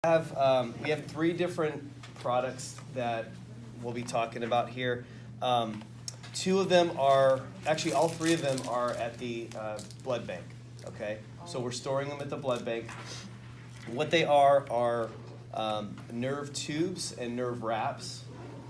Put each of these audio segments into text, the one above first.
We have three different products that we'll be talking about here. Two of them are, actually all three of them are at the blood bank, okay? So we're storing them at the blood bank. What they are nerve tubes and nerve wraps,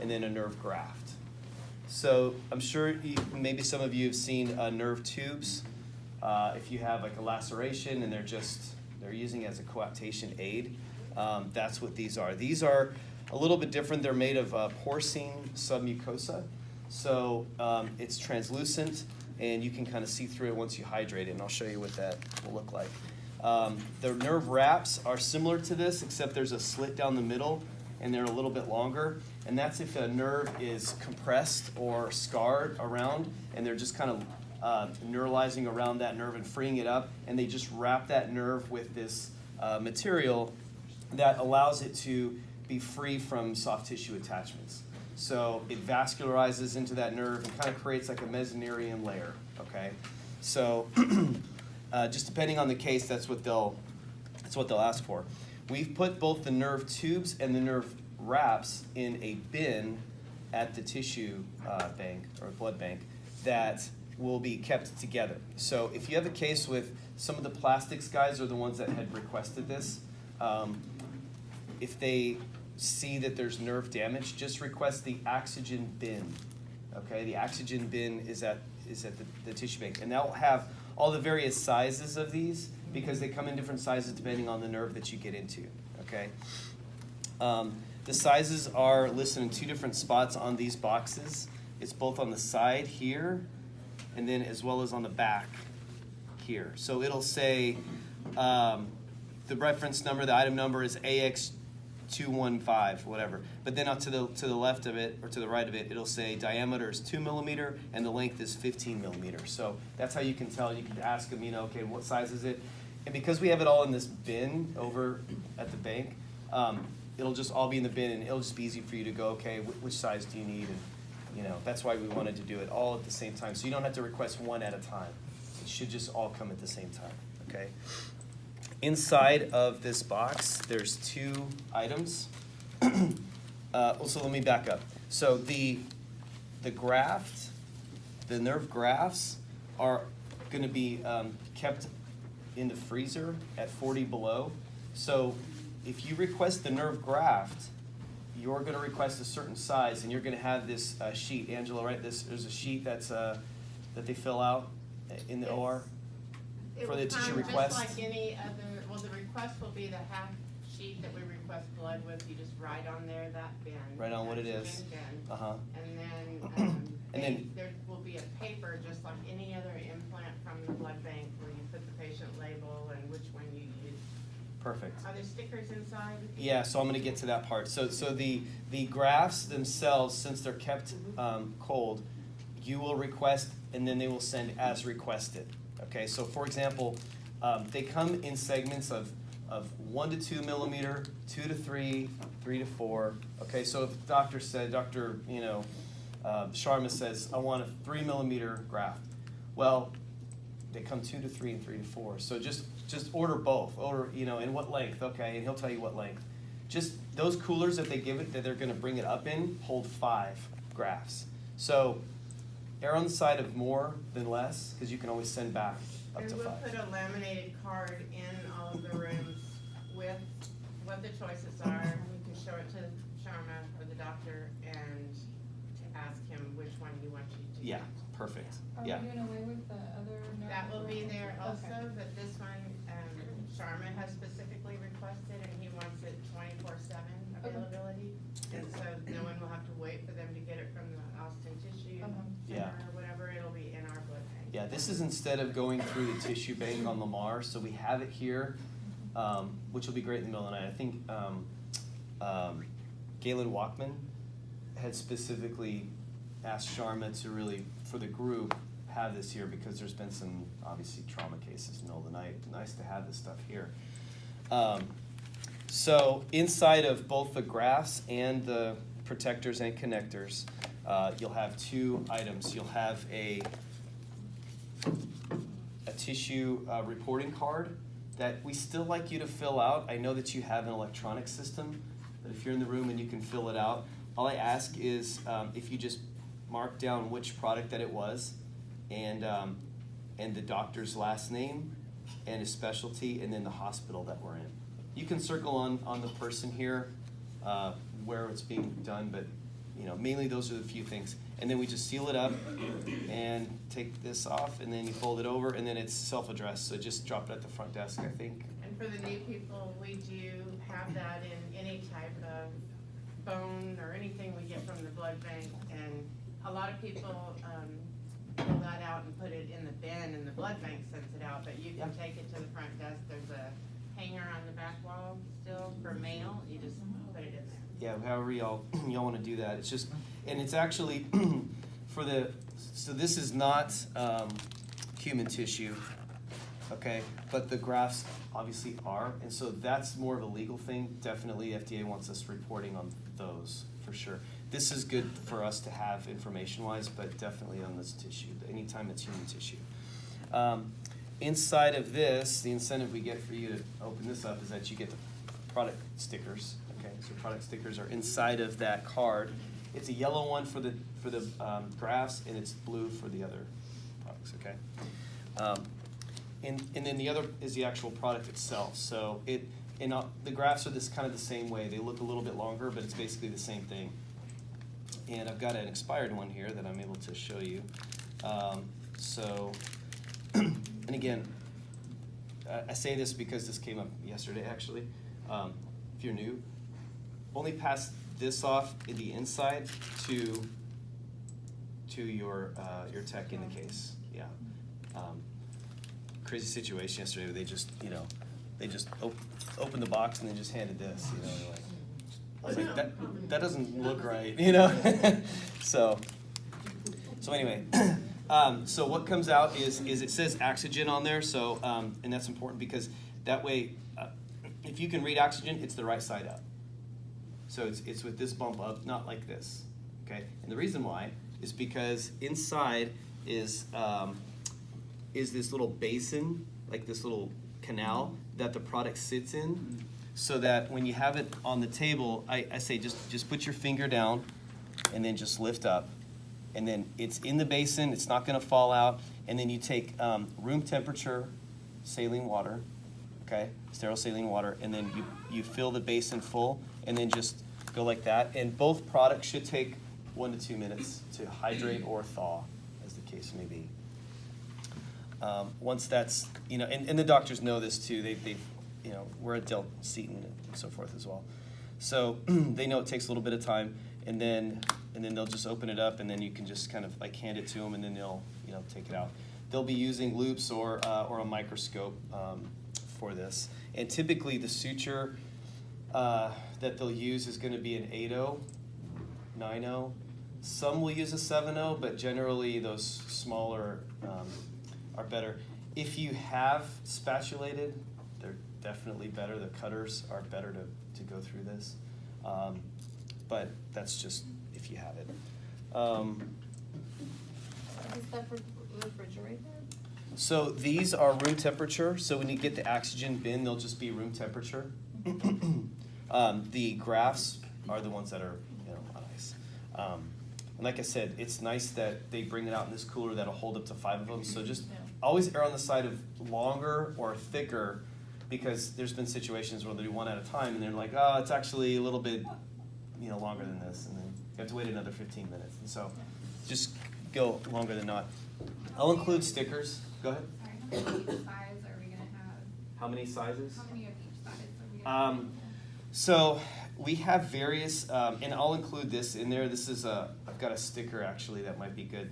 and then a nerve graft. So I'm sure maybe some of you have seen nerve tubes. If you have like a laceration and they're using it as a coaptation aid, that's what these are. These are a little bit different. They're made of porcine submucosa. So it's translucent, and you can kind of see through it once you hydrate it, and I'll show you what that will look like. The nerve wraps are similar to this, except there's a slit down the middle, and they're a little bit longer, and that's if a nerve is compressed or scarred around, and they're just kind of neuralizing around that nerve and freeing it up, and they just wrap that nerve with this material that allows it to be free from soft tissue attachments. So it vascularizes into that nerve and kind of creates like a mesenterium layer, okay? So just depending on the case, that's what they'll ask for. We've put both the nerve tubes and the nerve wraps in a bin at the tissue bank or blood bank that will be kept together. So if you have a case with some of the plastics guys are the ones that had requested this, if they see that there's nerve damage, just request the Axogen bin. Okay, the Axogen bin is at the tissue bank, and that will have all the various sizes of these because they come in different sizes depending on the nerve that you get into. Okay, the sizes are listed in two different spots on these boxes. It's both on the side here, and then as well as on the back here. So it'll say the reference number, the item number is AX215, whatever. But then out to the left of it, or to the right of it, it'll say diameter is 2 millimeter and the length is 15 millimeters. So that's how you can tell. You can ask them, okay, what size is it? And because we have it all in this bin over at the bank, it'll just all be in the bin, and it'll just be easy for you to go, okay, which size do you need? And that's why we wanted to do it all at the same time. So you don't have to request one at a time. It should just all come at the same time, okay? Inside of this box, there's two items. So let me back up. So the graft, the nerve grafts are going to be kept in the freezer at 40 below. So if you request the nerve graft, you're going to request a certain size, and you're going to have this sheet, Angela, right? There's a sheet that they fill out in the OR for the tissue request. Just like any other. Well, the request will be the half sheet that we request blood with. You just write on there that bin. Write on what it is. Bin. And then there will be a paper just like any other implant from the blood bank where you put the patient label and which one you use. Perfect. Are there stickers inside? Yeah, so I'm going to get to that part. So the grafts themselves, since they're kept cold, you will request, and then they will send as requested. Okay, so for example, they come in segments of 1 to 2 millimeter, 2 to 3, 3 to 4. Okay, so if the doctor said, Sharma says, I want a 3 millimeter graft. Well, they come 2 to 3 and 3 to 4. So just order both. Order, in what length? Okay, and he'll tell you what length. Just those coolers that they give it, that they're going to bring it up in, hold 5 grafts. So err on the side of more than less, because you can always send back up to 5. And we'll put a laminated card in all of the rooms with what the choices are. We can show it to Sharma or the doctor and to ask him which one he wants you to Yeah, get. perfect. Are Yeah. we doing away with the other? That will be there also, Okay. but this one, Sharma has specifically requested, and he wants it 24/7 availability. And so no one will have to wait for them to get it from the Austin Tissue Yeah. Center or whatever. It'll be in our blood bank. Yeah, this is instead of going through the tissue bank on Lamar, so we have it here, which will be great in the middle of the night. I think Galen Walkman had specifically asked Sharma to really, for the group, have this here because there's been some, obviously, trauma cases in the middle of the night. Nice to have this stuff here. So inside of both the grafts and the protectors and connectors, you'll have two items. You'll have a tissue reporting card that we still like you to fill out. I know that you have an electronic system, but if you're in the room and you can fill it out, all I ask is if you just mark down which product that it was, and the doctor's last name and his specialty, and then the hospital that we're in. You can circle on the person here where it's being done, but mainly those are the few things. And then we just seal it up and take this off, and then you fold it over, and then it's self-addressed, so just drop it at the front desk, I think. And for the new people, we do have that in any type of bone or anything we get from the blood bank, and a lot of people pull that out and put it in the bin, and the blood bank sends it out, but you can take it to the front desk. There's a hanger on the back wall still for mail. You just put it in there. Yeah, however y'all want to do that. It's just, and it's actually so this is not human tissue, okay? But the grafts obviously are, and so that's more of a legal thing. Definitely FDA wants us reporting on those for sure. This is good for us to have information-wise, but definitely on this tissue, anytime it's human tissue. Inside of this, the incentive we get for you to open this up is that you get the product stickers. Okay, so product stickers are inside of that card. It's a yellow one for the grafts, and it's blue for the other products. Okay, and then the other is the actual product itself. So the grafts are this kind of the same way. They look a little bit longer, but it's basically the same thing. And I've got an expired one here that I'm able to show you. And again, I say this because this came up yesterday actually. If you're new, only pass this off in the inside to your tech in the case. Yeah. Crazy situation yesterday where they just opened the box and they just handed this. Like, I was like, that doesn't look right, So anyway, so what comes out is it says Axogen on there. So and that's important because that way, if you can read Axogen, it's the right side up. So it's with this bump up, not like this. Okay, and the reason why is because inside is this little basin, like this little canal that the product sits in. So that when you have it on the table, I say just put your finger down and then just lift up. And then it's in the basin, it's not gonna fall out. And then you take room temperature saline water, okay, sterile saline water, and then you fill the basin full and then just go like that. And both products should take 1 to 2 minutes to hydrate or thaw, as the case may be. Once that's, and the doctors know this too, they've we're at Del Seton and so forth as well. So they know it takes a little bit of time, and then they'll just open it up, and then you can just kind of like hand it to them, and then they'll take it out. They'll be using loupes or a microscope for this. And typically the suture that they'll use is going to be an 8-0, 9-0. Some will use a 7-0, but generally those smaller are better. If you have spatulated, they're definitely better. The cutters are better to go through this. But that's just if you have it. Is that refrigerated? So these are room temperature. So when you get the Axogen bin, they'll just be room temperature. The grafts are the ones that are on ice. And like I said, it's nice that they bring it out in this cooler that'll hold up to 5 of them. So just always err on the side of longer or thicker, because there's been situations where they do one at a time and they're like, oh, it's actually a little bit longer than this, and then you have to wait another 15 minutes. And so just go longer than not. I'll include stickers. Go ahead. Sorry, how many size are we going to have? How many sizes? How many of each size are we going to have? So we have various, and I'll include this in there. This is I've got a sticker actually that might be good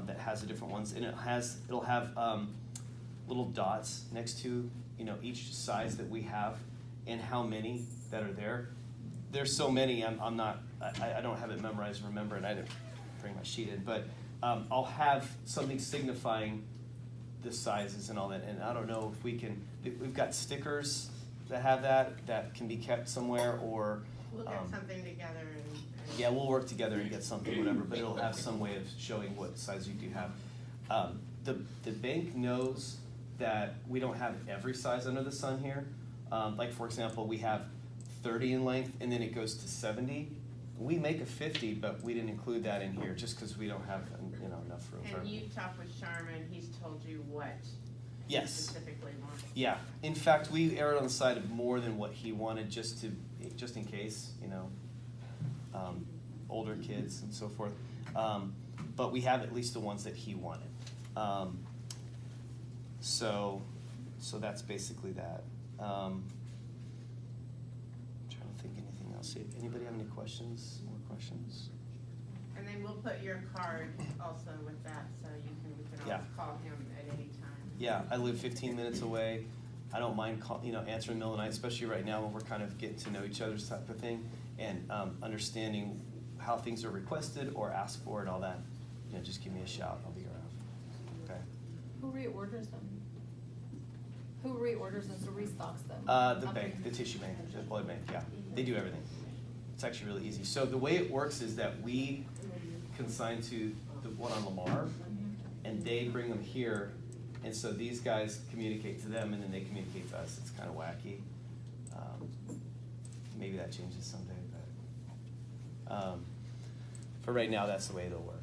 that has the different ones, and it'll have little dots next to each size that we have and how many that are there. There's so many. I don't have it memorized. Remember, and I didn't bring my sheet in, but I'll have something signifying the sizes and all that. And I don't know if we can. We've got stickers that have that can be kept somewhere, or We'll get something together and yeah, we'll work together and get something, whatever. But it'll have some way of showing what size you do have. The bank knows that we don't have every size under the sun here. Like for example, we have 30 in length and then it goes to 70. We make a 50, but we didn't include that in here just because we don't have enough room for And everything. you talked with Sharman, he's told you what he Yes. specifically wants. Yeah. In fact, we erred on the side of more than what he wanted, just in case, older kids and so forth. But we have at least the ones that he wanted. So that's basically that. Trying to think anything else. Anybody have any questions? More questions? And then we'll put your card also with that, so we can Yeah. always call him at any time. Yeah, I live 15 minutes away. I don't mind answering in the middle of the night, especially right now when we're kind of getting to know each other's type of thing and understanding how things are requested or asked for and all that. Just give me a shout. I'll be around. Okay. Who reorders them? Who reorders them, so restocks them? The bank, the tissue bank, the blood bank. Yeah, they do everything. It's actually really easy. So the way it works is that we consign to the one on Lamar, and they bring them here. And so these guys communicate to them, and then they communicate to us. It's kind of wacky. Maybe that changes someday, but for right now, that's the way it'll work.